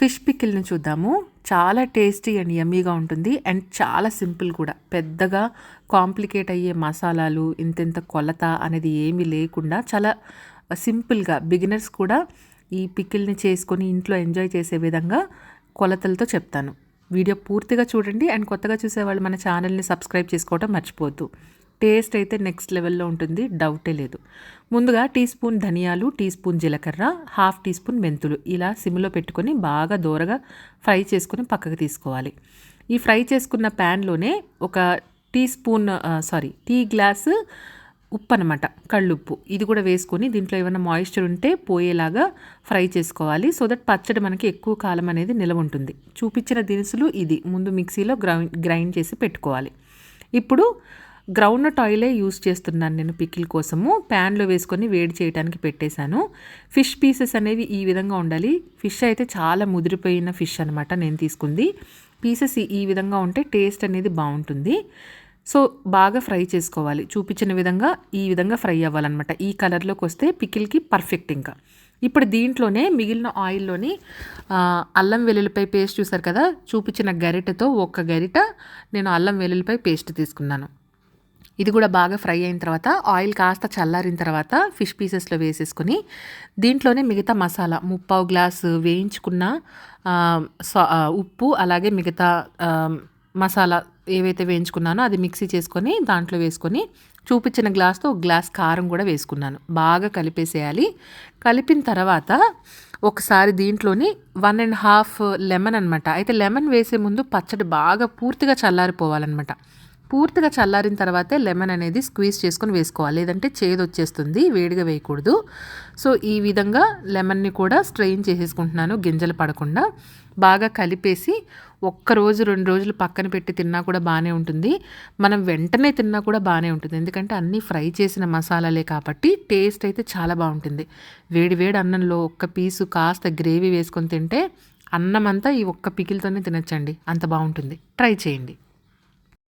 Fish పికిల్ని చూద్దాము. చాలా tasty and యమ్మీగా ఉంటుంది అండ్ చాలా సింపుల్ కూడా. పెద్దగా కాంప్లికేట్ అయ్యే మసాలాలు ఇంతింత కొలత అనేది ఏమీ లేకుండా చాలా సింపుల్గా బిగినర్స్ కూడా ఈ పికిల్ని చేసుకొని ఇంట్లో ఎంజాయ్ చేసే విధంగా కొలతలతో చెప్తాను. వీడియో పూర్తిగా చూడండి అండ్ కొత్తగా చూసేవాళ్ళు మన ఛానల్ని సబ్స్క్రైబ్ చేసుకోవడం మర్చిపోవద్దు. టేస్ట్ అయితే నెక్స్ట్ లెవెల్లో ఉంటుంది, డౌటే లేదు. ముందుగా టీ స్పూన్ ధనియాలు, టీ స్పూన్ జీలకర్ర, హాఫ్ టీ స్పూన్ మెంతులు ఇలా సిమ్లో పెట్టుకొని బాగా దోరగా ఫ్రై చేసుకొని పక్కకు తీసుకోవాలి. ఈ ఫ్రై చేసుకున్న ప్యాన్లోనే ఒక టీ గ్లాసు ఉప్పు అనమాట, కళ్ళుప్పు, ఇది కూడా వేసుకొని దీంట్లో ఏమైనా మాయిశ్చర్ ఉంటే పోయేలాగా ఫ్రై చేసుకోవాలి. సో దట్ పచ్చడి మనకి ఎక్కువ కాలం అనేది నిలవ ఉంటుంది. చూపించిన దినుసులు ఇది ముందు మిక్సీలో గ్రైండ్ చేసి పెట్టుకోవాలి. ఇప్పుడు గ్రౌండ్నట్ ఆయిలే యూస్ చేస్తున్నాను నేను పికిల్ కోసము. ప్యాన్లో వేసుకొని వేడి చేయడానికి పెట్టేశాను. ఫిష్ పీసెస్ అనేవి ఈ విధంగా ఉండాలి. ఫిష్ అయితే చాలా ముదిరిపోయిన ఫిష్ అనమాట నేను తీసుకుంది. పీసెస్ ఈ విధంగా ఉంటే టేస్ట్ అనేది బాగుంటుంది. సో బాగా ఫ్రై చేసుకోవాలి. చూపించిన విధంగా ఈ విధంగా ఫ్రై అవ్వాలన్నమాట. ఈ కలర్లోకి వస్తే పికిల్కి పర్ఫెక్ట్. ఇంకా ఇప్పుడు దీంట్లోనే మిగిలిన ఆయిల్లోని అల్లం వెల్లుల్లిపాయ పేస్ట్ చూసారు కదా, చూపించిన గరిటెతో ఒక గరిట నేను అల్లం వెల్లుల్లిపాయ పేస్ట్ తీసుకున్నాను. ఇది కూడా బాగా ఫ్రై అయిన తర్వాత ఆయిల్ కాస్త చల్లారిన తర్వాత ఫిష్ పీసెస్లో వేసేసుకొని దీంట్లోనే మిగతా మసాలా 3/4 గ్లాసు వేయించుకున్న ఉప్పు, అలాగే మిగతా మసాలా ఏవైతే వేయించుకున్నానో అది మిక్సీ చేసుకొని దాంట్లో వేసుకొని చూపించిన గ్లాస్తో ఒక గ్లాస్ కారం కూడా వేసుకున్నాను. బాగా కలిపేసేయాలి. కలిపిన తర్వాత ఒకసారి దీంట్లోని 1.5 లెమన్ అనమాట. అయితే లెమన్ వేసే ముందు పచ్చడి బాగా పూర్తిగా చల్లారిపోవాలన్నమాట. పూర్తిగా చల్లారిన తర్వాతే లెమన్ అనేది స్క్వీజ్ చేసుకొని వేసుకోవాలి, లేదంటే చేదు వచ్చేస్తుంది, వేడిగా వేయకూడదు. సో ఈ విధంగా లెమన్ని కూడా స్ట్రెయిన్ చేసేసుకుంటున్నాను గింజలు పడకుండా. బాగా కలిపేసి 1 రోజు 2 రోజులు పక్కన పెట్టి తిన్నా కూడా బాగానే ఉంటుంది. మనం వెంటనే తిన్నా కూడా బాగానే ఉంటుంది, ఎందుకంటే అన్నీ ఫ్రై చేసిన మసాలాలే కాబట్టి టేస్ట్ అయితే చాలా బాగుంటుంది. వేడి వేడి అన్నంలో ఒక్క పీసు కాస్త గ్రేవీ వేసుకొని తింటే అన్నం అంతా ఈ ఒక్క పికిల్తోనే తినచ్చండి, అంత బాగుంటుంది. ట్రై చేయండి.